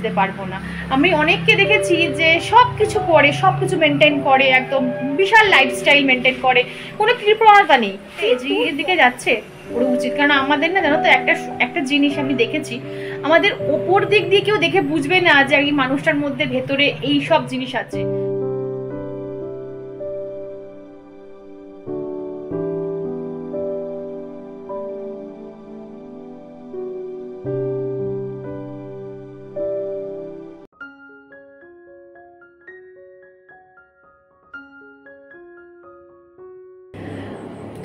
বুঝতে পারবো না। আমি অনেককে দেখেছি যে সব কিছু করে, সব কিছু মেনটেন করে, একদম বিশাল লাইফস্টাইল মেনটেন করে, কোনো কৃপণতা নেই, এর দিকে যাচ্ছে ওর উচিত। কারণ আমাদের না জানো তো একটা জিনিস আমি দেখেছি, আমাদের ওপর দিক দিয়ে কেউ দেখে বুঝবে না যে এই মানুষটার মধ্যে ভেতরে এই সব জিনিস আছে।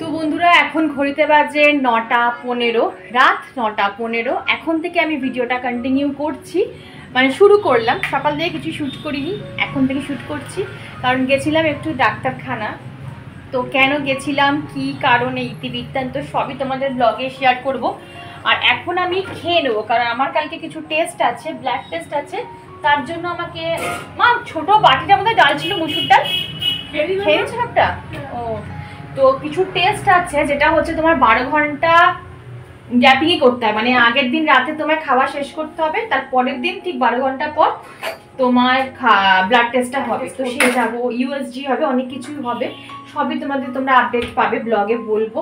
তো বন্ধুরা এখন ঘড়িতে বাজে 9:15, রাত 9:15। এখন থেকে আমি ভিডিওটা কন্টিনিউ করছি, মানে শুরু করলাম। সকাল থেকে কিছু শ্যুট করিনি, এখন থেকে শ্যুট করছি। কারণ গেছিলাম একটু ডাক্তারখানা। তো কেন গেছিলাম, কি কারণে, ইতিবৃত্তান্ত সবই তোমাদের ব্লগে শেয়ার করব। আর এখন আমি খেয়ে নেবো, কারণ আমার কালকে কিছু টেস্ট আছে, ব্লাড টেস্ট আছে। তার জন্য আমাকে মা ছোট বাটিটার মধ্যে ডাল ছিল, মুসুর ডাল খেয়েছো একটা। ও তো কিছু টেস্ট আছে, যেটা হচ্ছে তোমার 12 ঘন্টা গ্যাপিংই করতে হবে, মানে আগের দিন রাতে তোমার খাওয়া শেষ করতে হবে, তার পরের দিন ঠিক 12 ঘন্টা পর তোমার ব্লাড টেস্টটা হবে। তো সে যাবো, ইউএসজি হবে, অনেক কিছুই হবে, সবই তোমরা আপডেট পাবে, ব্লগে বলবো।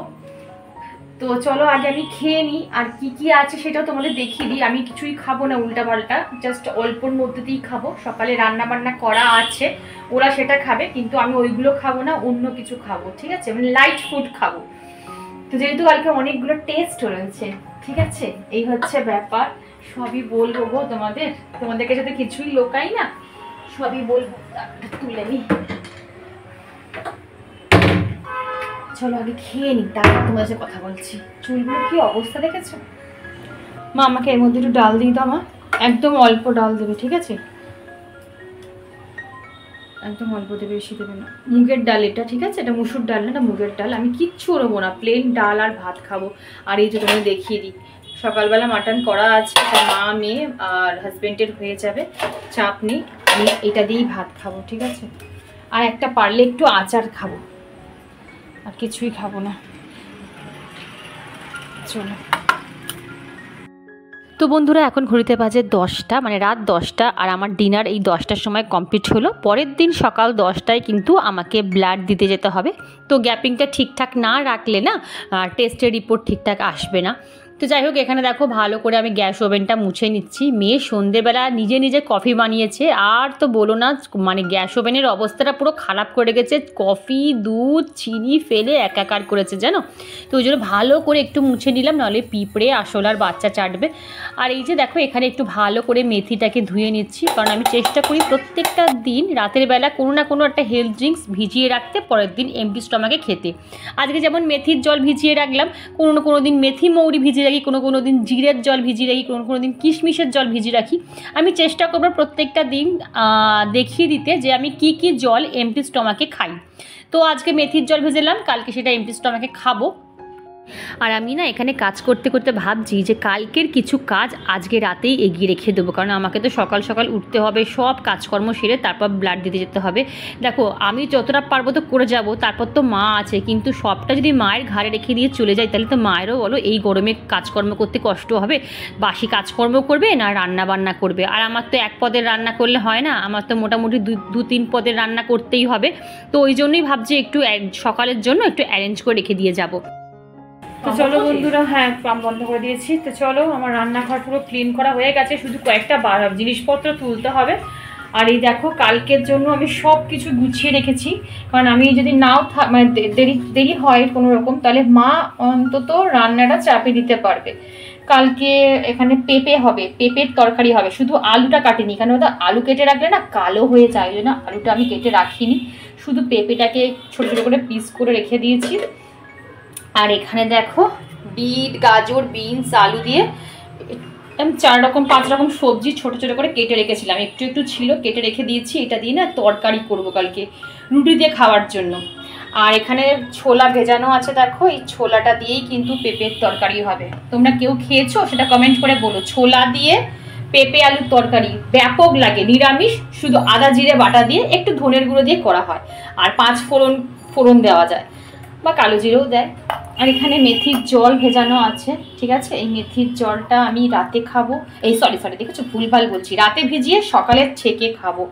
তো চলো আগে আমি খেয়ে নিই, আর কি কি আছে সেটাও তোমাদের দেখিয়ে দিই। আমি কিছুই খাবো না উল্টাপাল্টা, জাস্ট অল্পর মধ্যে দিয়েই খাবো। সকালে রান্না বান্না করা আছে, ওরা সেটা খাবে, কিন্তু আমি ওইগুলো খাবো না, অন্য কিছু খাবো, ঠিক আছে, মানে লাইট ফুড খাবো। তো যেহেতু কালকে অনেকগুলো টেস্ট রয়েছে, ঠিক আছে, এই হচ্ছে ব্যাপার। সবই বলবো গো তোমাদেরকে যাতে কিছুই লোকাই না, সবই বলবো। তুলে নি, চলো আগে খেয়ে নি, তারপর তোমাদের সাথে কথা বলছি। চুলগুলো কি অবস্থা দেখেছো? মা আমাকে এর মধ্যে একটু ডাল দিয়ে দাও, মা একদম অল্প ডাল দেবে, ঠিক আছে, একদম অল্প দেবে, বেশি দেবে না। মুগের ডাল এটা, ঠিক আছে, এটা মুসুর ডাল না, এটা মুগের ডাল। আমি কিচ্ছু ওরবো না, প্লেন ডাল আর ভাত খাবো। আর এই যে তোমাকে দেখিয়ে দিই, সকালবেলা মাটন করা আছে, মা মেয়ে আর হাজবেন্ডের হয়ে যাবে, চাপ নেই। আমি এটা দিয়েই ভাত খাবো, ঠিক আছে, আর একটা পারলে একটু আচার খাবো, আর কিছুই খাবো না। চলো। তো বন্ধুরা এখন ঘড়িতে বাজে 10টা, মানে রাত 10টা, আর আমার ডিনার এই 10টার সময় কমপ্লিট হলো। পরের দিন সকাল 10টায় কিন্তু আমাকে ব্লাড দিতে যেতে হবে। তো গ্যাপিংটা ঠিকঠাক না রাখলে না টেস্টের রিপোর্ট ঠিকঠাক আসবে না। তো যাই হোক, এখানে দেখো ভালো করে আমি গ্যাস ওভেনটা মুছে নিচ্ছি। মেয়ে সন্ধেবেলা নিজে নিজে কফি বানিয়েছে, আর তো বলো না, মানে গ্যাস ওভেনের অবস্থাটা পুরো খারাপ করে গেছে, কফি দুধ চিনি ফেলে একাকার করেছে জানো। তো ওই জন্য ভালো করে একটু মুছে নিলাম, নাহলে পিঁপড়ে আরশোলার বাচ্চা চাটবে। আর এই যে দেখো এখানে একটু ভালো করে মেথিটাকে ধুয়ে নিচ্ছি, কারণ আমি চেষ্টা করি প্রত্যেকটা দিন রাতের বেলা কোনো না কোনো একটা হেলথ ড্রিঙ্কস ভিজিয়ে রাখতে, পরের দিন এমটি স্টমাকে খেতে। আজকে যেমন মেথির জল ভিজিয়ে রাখলাম, কোনো দিন মেথি মৌরি ভিজিয়ে রাখি, কোনো দিন জিরের জল ভিজিয়ে রাখি, কোনো দিন কিশমিশের জল ভিজিয়ে রাখি। আমি চেষ্টা করবো প্রত্যেকটা দিন দেখিয়ে দিতে যে আমি কি কি জল এমটি স্টমাকে খাই। তো আজকে মেথির জল ভেজেলাম, কালকে সেটা এমটি স্টমাকে খাবো। আর আমি না এখানে কাজ করতে করতে ভাবছি যে কালকের কিছু কাজ আজকে রাতেই এগিয়ে রেখে দেবো, কারণ আমাকে তো সকাল সকাল উঠতে হবে, সব কাজকর্ম সেরে তারপর ব্লাড দিতে যেতে হবে। দেখো আমি যতটা পারবো তো করে যাব, তারপর তো মা আছে, কিন্তু সবটা যদি মায়ের ঘাড়ে রেখে দিয়ে চলে যাই তাহলে তো মায়েরও বলো এই গরমে কাজকর্ম করতে কষ্ট হবে, বাসি কাজকর্ম করবে না রান্না বান্না করবে। আর আমার তো এক পদের রান্না করলে হয় না, আমার তো মোটামুটি 2-3 পদের রান্না করতেই হবে। তো ওই জন্যই ভাবছি একটু সকালের জন্য একটু অ্যারেঞ্জ করে রেখে দিয়ে যাবো। তো চলো বন্ধুরা, হ্যাঁ পাম্প বন্ধ করে দিয়েছি। তো চলো, আমার রান্নাঘর পুরো ক্লিন করা হয়ে গেছে, শুধু কয়েকটা জিনিসপত্র তুলতে হবে। আর এই দেখো কালকের জন্য আমি সব কিছু গুছিয়ে রেখেছি, কারণ আমি যদি নাও মানে দেরি হয় কোনো রকম, তাহলে মা অন্তত রান্নাটা চাপে দিতে পারবে। কালকে এখানে পেঁপে হবে, পেঁপের তরকারি হবে, শুধু আলুটা কাটিনি, কারণ ওটা আলু কেটে রাখলে না কালো হয়ে যায়, ওই জন্য আলুটা আমি কেটে রাখিনি, শুধু পেঁপেটাকে ছোটো ছোটো করে পিস করে রেখে দিয়েছি। আর এখানে দেখো বিট গাজর বিনস আলু দিয়ে আমি 4-5 রকম সবজি ছোট ছোট করে কেটে রেখেছিলাম, একটু একটু ছিল কেটে রেখে দিয়েছি। এটা দিয়ে না তরকারি করব কালকে রুটি দিয়ে খাওয়ার জন্য। আর এখানে ছোলা ভেজানো আছে, দেখো এই ছোলাটা দিয়েই কিন্তু পেঁপের তরকারি হবে। তোমরা কেউ খেয়েছো সেটা কমেন্ট করে বলো। ছোলা দিয়ে পেঁপে আলুর তরকারি ব্যাপক লাগে, নিরামিষ, শুধু আদা জিরে বাটা দিয়ে একটু ধনের গুঁড়ো দিয়ে করা হয়, আর 5 ফোড়ন দেওয়া যায়, বা কালো জিরেও দেয়। আর এখানে মেথির জল ভেজানো আছে, ঠিক আছে। এই মেথির জলটা আমি রাতে খাবো, এই সরি দেখেছো ভুলভাল বলছি, রাতে ভিজিয়ে সকালে ছেঁকে খাবো।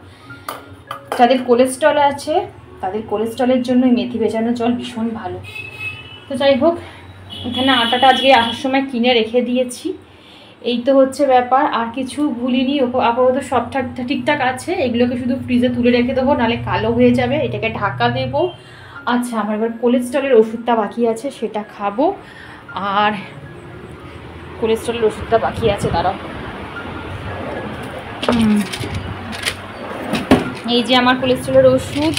যাদের কোলেস্ট্রল আছে তাদের কোলেস্ট্রলের জন্য এই মেথি ভেজানো জল ভীষণ ভালো। তো যাই হোক, এখানে আটাটা আজকে আসার সময় কিনে রেখে দিয়েছি। এই তো হচ্ছে ব্যাপার, আর কিছু ভুলিনি। আপাতত সব ঠিকঠাক আছে। এগুলোকে শুধু ফ্রিজে তুলে রেখে দেবো, নাহলে কালো হয়ে যাবে। এটাকে ঢাকা দেবো। আচ্ছা, আমার এবার কোলেস্ট্রলের ওষুধটা বাকি আছে, সেটা খাবো। আর কোলেস্ট্রলের ওষুধটা বাকি আছে, দাঁড়াও। এই যে আমার কোলেস্ট্রলের ওষুধ,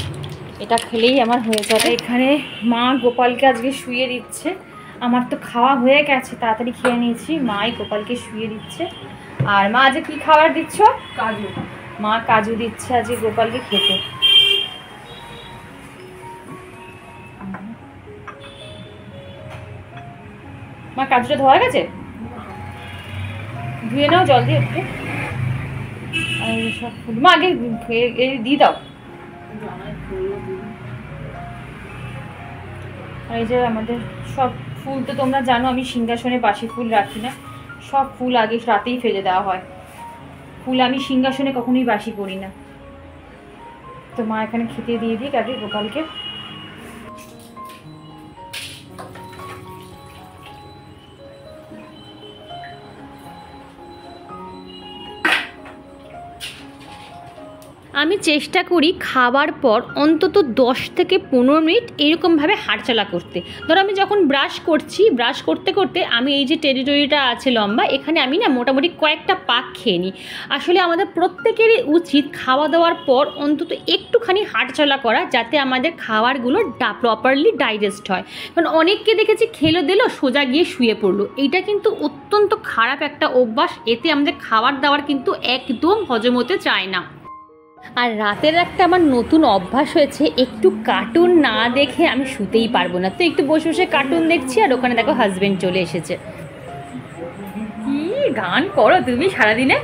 এটা খেলেই আমার হয়ে যাবে। এখানে মা গোপালকে আজকে শুয়ে দিচ্ছে। আমার তো খাওয়া হয়ে গেছে, তাড়াতাড়ি খেয়ে নিয়েছি। মাই গোপালকে শুয়ে দিচ্ছে। আর মা আজকে কি খাবার দিচ্ছ? কাজু। মা কাজু দিচ্ছে আজকে গোপালকে খেতে। মা কাজুটা ধোয়া গেছে, ধুয়ে নাও জল দিয়ে একটু। আর সব ফুল মা আগে দিয়ে দাও। আর এই যে আমাদের সব ফুল তো তোমরা জানো আমি সিংহাসনে বাসি ফুল রাখি না, সব ফুল আগে রাতেই ফেলে দেওয়া হয়। ফুল আমি সিংহাসনে কখনোই বাসি করি না। তো মা এখানে খেতে দিয়ে দিই আগে গোপালকে। আমি চেষ্টা করি খাবার পর অন্তত 10 থেকে 15 মিনিট এরকমভাবে হাঁটাচলা করতে। ধরো আমি যখন ব্রাশ করতে করতে আমি এই যে টেরিটরিটা আছে লম্বা, এখানে আমি না মোটামুটি কয়েকটা পাক খেয়ে নিই। আসলে আমাদের প্রত্যেকেরই উচিত খাওয়া দাওয়ার পর অন্তত একটুখানি হাঁটাচলা করা, যাতে আমাদের খাবারগুলো প্রপারলি ডাইজেস্ট হয়। কারণ অনেককে দেখেছি খেলো দিল সোজা গিয়ে শুয়ে পড়লো, এইটা কিন্তু অত্যন্ত খারাপ একটা অভ্যাস। এতে আমাদের খাবার দাবার কিন্তু একদম হজম হতে চায় না। আর রাতের একটা আমার নতুন অভ্যাস হয়েছে, একটু কার্টুন না দেখে আমি শুতেই পারবো না। তো একটু বসে বসে কার্টুন দেখছি, আর ওখানে দেখো হাজবেন্ড চলে এসেছে। কি গান করো তুমি সারাদিনে।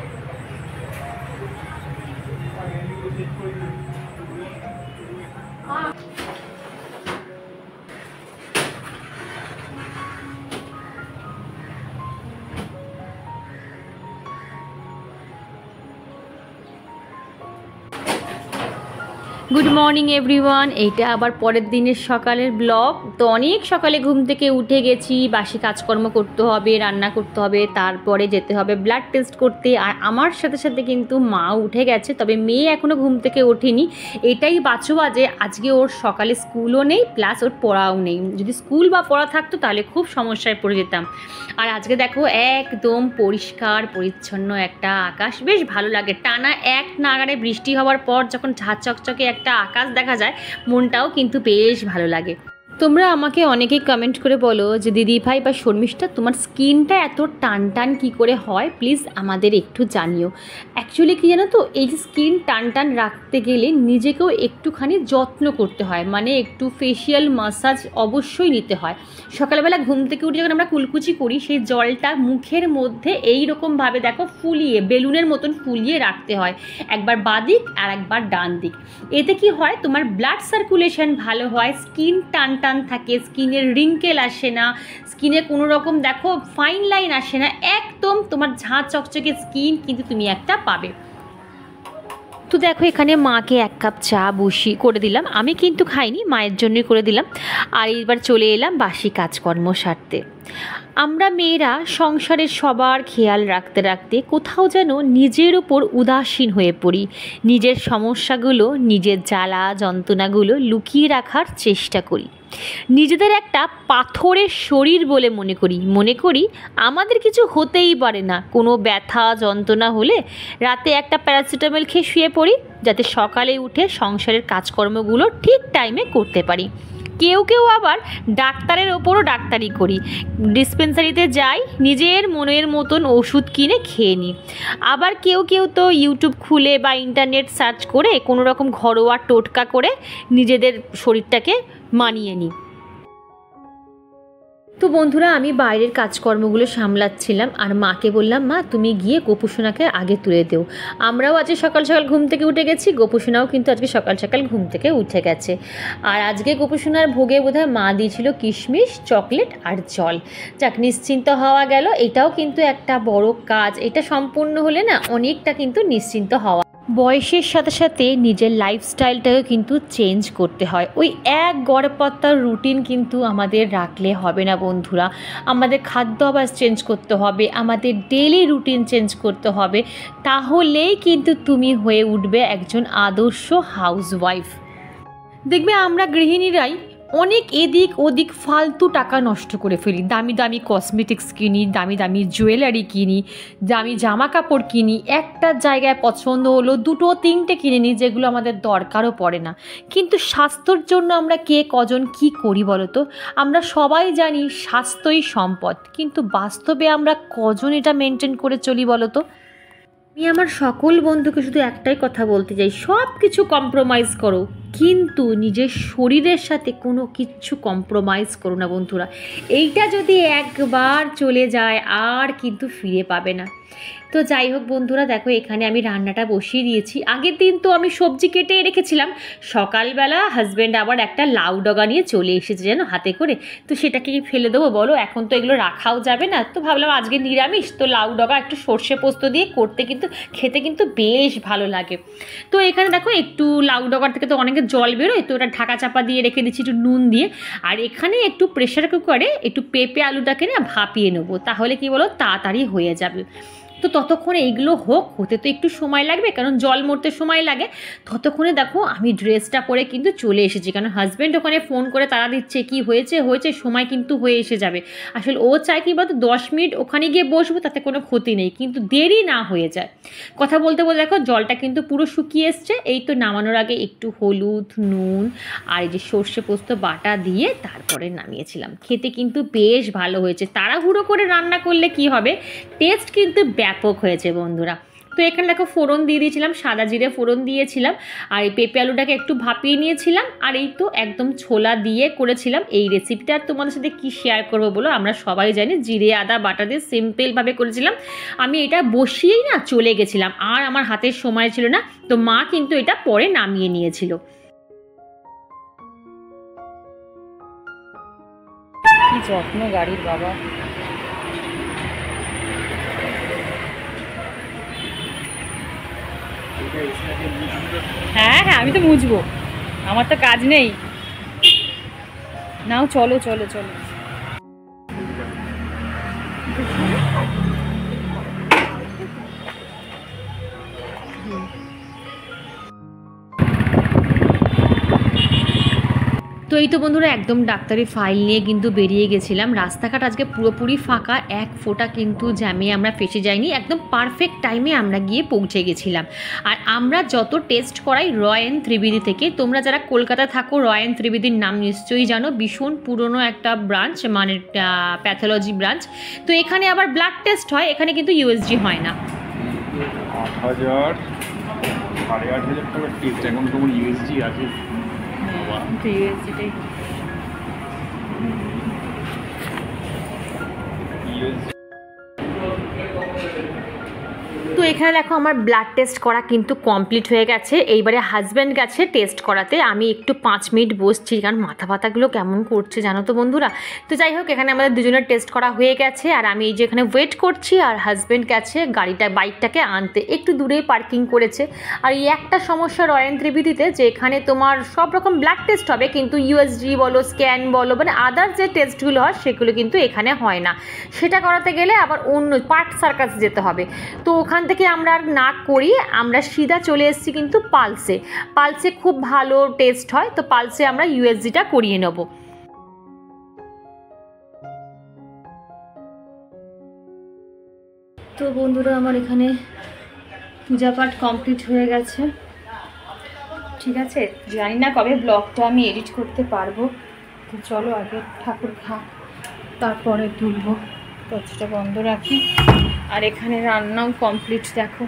Good morning everyone. এইটা আবার পরের দিনের সকালের ব্লগ। তো অনেক সকালে ঘুম থেকে উঠে গেছি, বাসি কাজকর্ম করতে হবে, রান্না করতে হবে, তারপরে যেতে হবে ব্লাড টেস্ট করতে। আর আমার সাথে সাথে কিন্তু মাও উঠে গেছে, তবে মেয়ে এখনও ঘুম থেকে ওঠেনি। এটাই বাজে আজকে ওর সকালে স্কুলও নেই, প্লাস ওর পড়াও নেই। যদি স্কুল বা পড়া থাকতো তাহলে খুব সমস্যায় পড়ে যেতাম। আর আজকে দেখো একদম পরিষ্কার পরিচ্ছন্ন একটা আকাশ, বেশ ভালো লাগে। টানা এক নাগাড়ে বৃষ্টি হওয়ার পর যখন ঝাঁ চকচকে একটা আকাশ দেখা যায়, মনটাও কিন্তু বেশ ভালো লাগে। তোমরা আমাকে অনেকেই কমেন্ট করে বলো যে দিদি ভাই বা শর্মিষ্ঠা, তোমার স্কিনটা এত টান টান কী করে হয়, প্লিজ আমাদের একটু জানিও। অ্যাকচুয়ালি কী জানো তো, এই যে স্কিন টান টান রাখতে গেলে নিজেকেও একটুখানি যত্ন করতে হয়, মানে একটু ফেশিয়াল মাসাজ অবশ্যই নিতে হয়। সকালবেলা ঘুম থেকে উঠে যখন আমরা কুলকুচি করি, সেই জলটা মুখের মধ্যে এই রকমভাবে দেখো ফুলিয়ে, বেলুনের মতন ফুলিয়ে রাখতে হয়, একবার বাদিক আর একবার ডান দিক। এতে কি হয়, তোমার ব্লাড সার্কুলেশন ভালো হয়, স্কিন টান টান থাকে, স্কিনের রিঙ্কেল আসে না, স্কিনে কোনো রকম দেখো ফাইন লাইন আসে না, একদম তোমার ঝাঁ চকচকে স্কিন কিন্তু তুমি একটা পাবে। তো দেখো এখানে মাকে 1 কাপ চা করে দিলাম, আমি কিন্তু খাইনি, মায়ের জন্যই করে দিলাম। আর এবার চলে এলাম বাসি কাজকর্ম সারতে। আমরা মেয়েরা সংসারের সবার খেয়াল রাখতে রাখতে কোথাও যেন নিজের ওপর উদাসীন হয়ে পড়ি। নিজের সমস্যাগুলো, নিজের জ্বালা যন্ত্রণাগুলো লুকিয়ে রাখার চেষ্টা করি। নিজেদের একটা পাথরের শরীর বলে মনে করি আমাদের কিছু হতেই পারে না। কোনো ব্যথা যন্ত্রণা হলে রাতে একটা প্যারাসিটামল খেয়ে শুয়ে পড়ি, যাতে সকালে উঠে সংসারের কাজকর্মগুলো ঠিক টাইমে করতে পারি। কেউ আবার ডাক্তারের ওপরও ডাক্তারি করি, ডিসপেন্সারিতে যাই, নিজের মনের মতন ওষুধ কিনে খেয়ে নিই। আবার কেউ তো ইউটিউব খুলে বা ইন্টারনেট সার্চ করে কোনো রকম ঘরোয়া টোটকা করে নিজেদের শরীরটাকে মানিয়ে নিই। তো বন্ধুরা আমি বাইরের কাজকর্মগুলো সামলাচ্ছিলাম আর মাকে বললাম, মা তুমি গিয়ে গোপুসোনাকে আগে তুলে দেও। আমরাও আজকে সকাল সকাল ঘুম থেকে উঠে গেছি, গোপুসোনাও কিন্তু আজকে সকাল সকাল ঘুম থেকে উঠে গেছে। আর আজকে গোপুসোনার ভোগে বোধহয় মা দিয়েছিল কিশমিশ, চকলেট আর জল। যাক, নিশ্চিন্ত হওয়া গেল। এটাও কিন্তু একটা বড় কাজ, এটা সম্পূর্ণ হলে না অনেকটা কিন্তু নিশ্চিন্ত হওয়া। বয়সের সাথে সাথে নিজের লাইফস্টাইলটাকে কিন্তু চেঞ্জ করতে হয়। ওই এক গড়পত্তার রুটিন কিন্তু আমাদের রাখলে হবে না বন্ধুরা। আমাদের খাদ্যাভ্যাস চেঞ্জ করতে হবে, আমাদের ডেইলি রুটিন চেঞ্জ করতে হবে, তাহলেই কিন্তু তুমি হয়ে উঠবে একজন আদর্শ হাউসওয়াইফ। দেখবে আমরা গৃহিণীরাই অনেক এদিক ওদিক ফালতু টাকা নষ্ট করে ফেলি। দামি দামি কসমেটিক্স কিনি, দামি দামি জুয়েলারি কিনি, দামি জামা কাপড় কিনি, একটা জায়গায় পছন্দ হলো দুটো তিনটে কিনে নিই, যেগুলো আমাদের দরকারও পড়ে না। কিন্তু স্বাস্থ্যর জন্য আমরা কে কজন কি করি বলো তো? আমরা সবাই জানি স্বাস্থ্যই সম্পদ, কিন্তু বাস্তবে আমরা কজন এটা মেনটেন করে চলি বলো তো? আমি আমার সকল বন্ধুকে শুধু একটাই কথা বলতে চাই, সব কিছু কম্প্রোমাইজ করো, কিন্তু নিজের শরীরের সাথে কোনো কিচ্ছু কম্প্রোমাইজ করো না বন্ধুরা। এইটা যদি একবার চলে যায় আর কিন্তু ফিরে পাবে না। তো যাই হোক বন্ধুরা, দেখো এখানে আমি রান্নাটা বসিয়ে দিয়েছি। আগের দিন তো আমি সবজি কেটে রেখেছিলাম, সকালবেলা হাজব্যান্ড আবার একটা লাউ ডগা নিয়ে চলে এসেছে যেন হাতে করে। তো সেটাকে কি ফেলে দেবো বলো? এখন তো এগুলো রাখাও যাবে না। তো ভাবলাম আজকে নিরামিষ, তো লাউ ডগা একটু সর্ষে পোস্ত দিয়ে করতে কিন্তু খেতে কিন্তু বেশ ভালো লাগে। তো এখানে দেখো একটু লাউ ডগার থেকে তো অনেকে জল বেরোয়, তো ওটা ঢাকা চাপা দিয়ে রেখে দিচ্ছি একটু নুন দিয়ে। আর এখানে একটু প্রেশার কুকারে একটু পেঁপে আলুটাকে না ভাপিয়ে নেবো, তাহলে কি বলো তাড়াতাড়ি হয়ে যাবে। তো ততক্ষণে এইগুলো হতে তো একটু সময় লাগবে, কারণ জল মরতে সময় লাগে। ততক্ষণে দেখো আমি ড্রেসটা পরে কিন্তু চলে এসেছি, কারণ হাজব্যান্ড ওখানে ফোন করে তাড়া দিচ্ছে কি হয়েছে, সময় কিন্তু হয়ে এসে যাবে। আসলে ও চায় কি বলতো 10 মিনিট ওখানে গিয়ে বসবো, তাতে কোনো ক্ষতি নেই, কিন্তু দেরি না হয়ে যায়। কথা বলতে বলতে দেখো জলটা কিন্তু পুরো শুকিয়ে এসছে। এই তো নামানোর আগে একটু হলুদ, নুন আর এই যে সর্ষে পোস্ত বাটা দিয়ে তারপরে নামিয়েছিলাম। খেতে কিন্তু বেশ ভালো হয়েছে। তাড়াহুড়ো করে রান্না করলে কি হবে, টেস্ট কিন্তু ব্যাপক হয়েছে বন্ধুরা। তো এখানে দেখো ফোড়ন দিয়ে দিয়েছিলাম, সাদা জিরে ফোড়ন দিয়েছিলাম, আর এই পেঁপে আলুটাকে একটু ভাপিয়ে নিয়েছিলাম, আর এই তো একদম ছোলা দিয়ে করেছিলাম এই রেসিপিটা। আর তোমাদের সাথে কি শেয়ার করবো বলো, আমরা সবাই জানি জিরে আদা বাটা দিয়ে সিম্পলভাবে করেছিলাম। আমি এটা বসিয়েই না চলে গেছিলাম, আর আমার হাতের সময় ছিল না, তো মা কিন্তু এটা পরে নামিয়ে নিয়েছিল। কি যত্ন গাড়ির বাবা। হ্যাঁ হ্যাঁ, আমি তো মুছবো, আমার তো কাজ নেই। নাও চলো চলো চলো। তো এই তো বন্ধুরা একদম ডাক্তারি ফাইল নিয়ে কিন্তু বেরিয়ে গেছিলাম। রাস্তাঘাট আজকে পুরোপুরি ফাঁকা, এক ফোঁটা কিন্তু জ্যামে আমরা ফেসে যাইনি, একদম পারফেক্ট টাইমে আমরা গিয়ে পৌঁছে গেছিলাম। আর আমরা যত টেস্ট করাই রয়্যাল ত্রিবেদী থেকে, তোমরা যারা কলকাতা থাকো রয়্যাল ত্রিবেদীর নাম নিশ্চয়ই জানো, ভীষণ পুরনো একটা ব্রাঞ্চ, মানে প্যাথোলজি ব্রাঞ্চ। তো এখানে আবার ব্লাড টেস্ট হয়, এখানে কিন্তু ইউএসজি হয় না। 8,000 8,500 টাকা টেস্ট, এখন তোমার ইউএসজি আছে। তো এখানে দেখো আমার ব্লাড টেস্ট করা কিন্তু কমপ্লিট হয়ে গেছে। এইবারে হাজব্যান্ড গেছে টেস্ট করাতে, আমি একটু 5 মিনিট বসছি, কারণ মাথা ব্যথাগুলো কেমন করছে জানো তো বন্ধুরা। তো যাই হোক এখানে আমাদের দুজনের টেস্ট করা হয়ে গেছে, আর আমি এই যে এখানে ওয়েট করছি, আর হাজব্যান্ড গেছে বাইকটাকে আনতে, একটু দূরেই পার্কিং করেছে। আর এই একটা সমস্যা রয়্যাল ত্রিবেদীতে, যে এখানে তোমার সব রকম ব্লাড টেস্ট হবে, কিন্তু ইউএসজি বলো, স্ক্যান বলো, মানে আদার যে টেস্টগুলো হয় সেগুলো কিন্তু এখানে হয় না। সেটা করাতে গেলে আবার অন্য পার্ক সার্কাস যেতে হবে। তো ওখান থেকে আমরা আর না করি, আমরা সিধা চলে এসেছি কিন্তু পালসে খুব ভালো টেস্ট হয়, তো পালসে আমরা ইউএসজিটা করিয়ে নেব। তো বন্ধুরা আমার এখানে পূজা পাঠ কমপ্লিট হয়ে গেছে, ঠিক আছে। জানি না কবে ব্লগটা আমি এডিট করতে পারবো, তো চলো আগে ঠাকুর তারপরে তুলবো, টর্চটা বন্ধ রাখি। আর এখানে রান্নাও কমপ্লিট, দেখো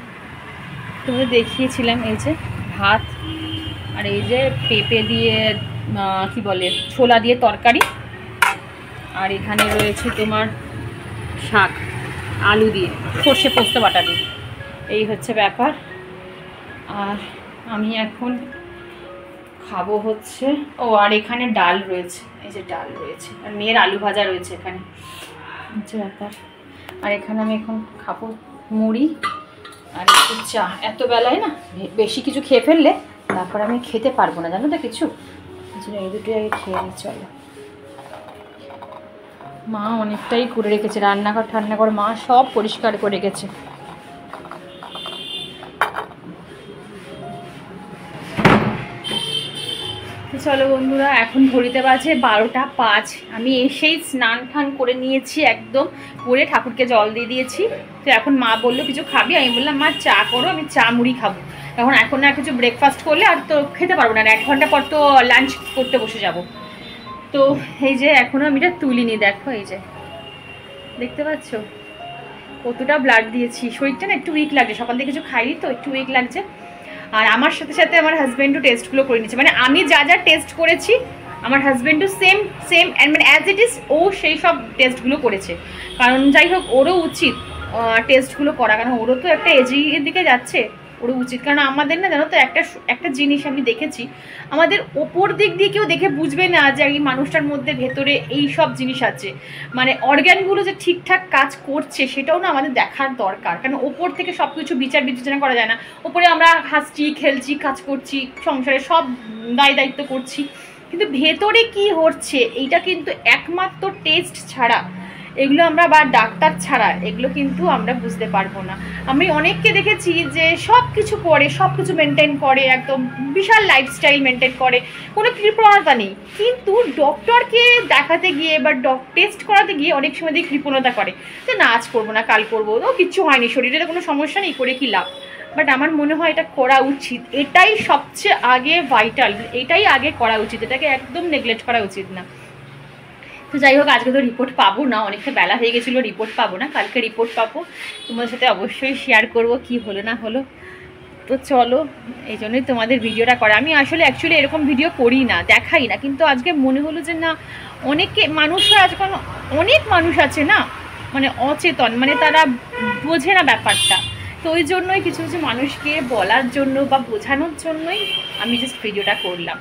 তোমরা দেখিয়েছিলাম, এই যে ভাত, আর এই যে পেঁপে দিয়ে কি বলে ছোলা দিয়ে তরকারি, আর এখানে রয়েছে তোমার শাক আলু দিয়ে, সর্ষে পোস্ত বাটা দিয়ে। এই হচ্ছে ব্যাপার। আর আমি এখন খাবো হচ্ছে, ও আর এখানে ডাল রয়েছে, এই যে ডাল রয়েছে, আর মেয়ের আলু ভাজা রয়েছে এখানে, হচ্ছে ব্যাপার। আর এখানে আমি এখন খাবো মুড়ি আর একটু চা। এত বেলায় না বেশি কিছু খেয়ে ফেললে তারপর আমি খেতে পারবো না, জানো তো কিছু, এই দুটোই আগে খেয়ে নিই। চলো, মা অনেকটাই করে রেখেছে, রান্নাঘর ঠান্নাঘর মা সব পরিষ্কার করে রেখেছে। চলো বন্ধুরা, এখন ঘড়িতে বাজে 12টা 5। আমি এসেই স্নান টান করে নিয়েছি, একদম করে ঠাকুরকে জল দিয়ে দিয়েছি। তো এখন মা বললো কিছু খাবি, আমি বললাম মা চা করো, আমি চা মুড়ি খাবো। এখন না কিছু ব্রেকফাস্ট করলে আর তো খেতে পারবো না, 1 ঘন্টা পর তো লাঞ্চ করতে বসে যাব। তো এই যে এখনও আমি এটা তুলিনি, দেখো এই যে দেখতে পাচ্ছ কতটা ব্লাড দিয়েছি। শরীরটা না একটু উইক লাগছে, সকাল থেকে কিছু খাইনি তো একটু উইক লাগছে। আর আমার সাথে সাথে আমার হাজব্যান্ডও টেস্টগুলো করে নিচ্ছে, মানে আমি যা যা টেস্ট করেছি আমার হাজব্যান্ডও সেম মানে অ্যাজ ইট ইজ ও সেই সব টেস্টগুলো করেছে। কারণ যাই হোক ওরও উচিত টেস্টগুলো করা, কারণ ওরও তো একটা এজের দিকে যাচ্ছে, ওরও উচিত। কারণ আমাদের না জানো তো একটা জিনিস আমি দেখেছি, আমাদের ওপর দিক দিয়ে কেউ দেখে বুঝবে না যে এই মানুষটার মধ্যে ভেতরে এই সব জিনিস আছে, মানে অর্গ্যানগুলো যে ঠিকঠাক কাজ করছে সেটাও না আমাদের দেখার দরকার। কারণ ওপর থেকে সব কিছু বিচার বিবেচনা করা যায় না। ওপরে আমরা হাসছি খেলছি কাজ করছি সংসারে সব দায়িত্ব করছি, কিন্তু ভেতরে কি হচ্ছে এইটা কিন্তু একমাত্র টেস্ট ছাড়া এগুলো আমরা বা ডাক্তার ছাড়া এগুলো কিন্তু আমরা বুঝতে পারবো না। আমি অনেককে দেখেছি যে সব কিছু করে, সব কিছু মেনটেন করে, একদম বিশাল লাইফস্টাইল মেনটেন করে, কোনো কৃপণতা নেই, কিন্তু ডক্টরকে দেখাতে গিয়ে বা টেস্ট করাতে গিয়ে অনেক সময় দিয়ে কৃপণতা করে যে না আজ করবো না কাল করবো, ও কিচ্ছু হয়নি, শরীরে কোনো সমস্যা নেই, করে কি লাভ। বাট আমার মনে হয় এটা করা উচিত, এটাই সবচেয়ে আগে ভাইটাল, এটাই আগে করা উচিত, এটাকে একদম নেগলেক্ট করা উচিত না। তো যাই হোক, আজকে তো রিপোর্ট পাবো না, অনেকটা বেলা হয়ে গেছিলো, রিপোর্ট পাবো না, কালকে রিপোর্ট পাবো, তোমাদের সাথে অবশ্যই শেয়ার করব কি হলো না হলো। তো চলো, এই জন্যই তোমাদের ভিডিওটা করা। আমি আসলে অ্যাকচুয়ালি এরকম ভিডিও করি না, দেখাই না, কিন্তু আজকে মনে হলো যে না, অনেকে মানুষরা আজকাল অনেক মানুষ আছে না মানে অচেতন, মানে তারা বোঝে না ব্যাপারটা। তো ওই জন্যই কিছু কিছু মানুষকে বলার জন্য বা বোঝানোর জন্যই আমি জাস্ট ভিডিওটা করলাম।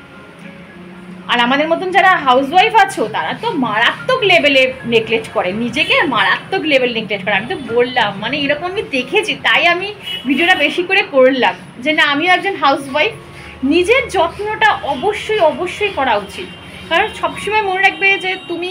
আর আমাদের মতন যারা হাউসওয়াইফ আছো তারা তো মারাত্মক লেভেলে নেগলেক্ট করে, নিজেকে মারাত্মক লেভেল নেগলেক্ট করে। আমি তো বললাম, মানে এরকম আমি দেখেছি, তাই আমি ভিডিওটা বেশি করে করলাম যে না আমিও একজন হাউসওয়াইফ, নিজের যত্নটা অবশ্যই অবশ্যই করা উচিত। কারণ সবসময় মনে রাখবে যে তুমি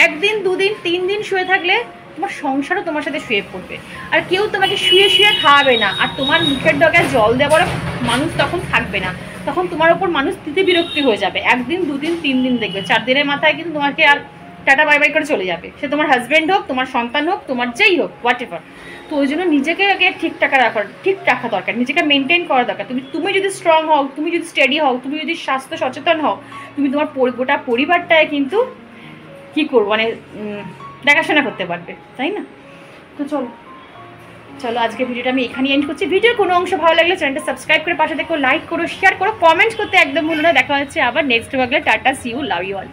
1 দিন 2 দিন 3 দিন শুয়ে থাকলে তোমার সংসারও তোমার সাথে শুয়ে পড়বে, আর কেউ তোমাকে শুয়ে শুয়ে খাওয়াবে না, আর তোমার মুখের ডগায় জল দেওয়ার মানুষ তখন থাকবে না, তখন তোমার ওপর মানুষ স্থিতি বিরক্তি হয়ে যাবে। 1 দিন 2 দিন 3 দিন দেখবে, 4 দিনের মাথায় কিন্তু তোমাকে আর টাটা বাই বাই করে চলে যাবে, সে তোমার হাজব্যান্ড হোক, তোমার সন্তান হোক, তোমার যেই হোক, হোয়াট এভার। তো ওই জন্য নিজেকে আগে ঠিক রাখা দরকার, নিজেকে মেনটেন করা দরকার। তুমি যদি স্ট্রং হও, তুমি যদি স্টেডি হও, তুমি যদি স্বাস্থ্য সচেতন হও, তুমি তোমার গোটা পরিবারটায় কিন্তু কী করবো মানে দেখাশোনা করতে পারবে, তাই না? তো চলো আজকে ভিডিওটা আমি এখানে এন্ড করছি। ভিডিওর কোনো অংশ ভালো লাগলে চ্যানেলটা সাবস্ক্রাইব করে পাশে দেখো, লাইক করো, শেয়ার করো, কমেন্টস করতে একদম ভুলো না। দেখা হচ্ছে আবার নেক্সট ব্লগে। Tata, see you, love you all.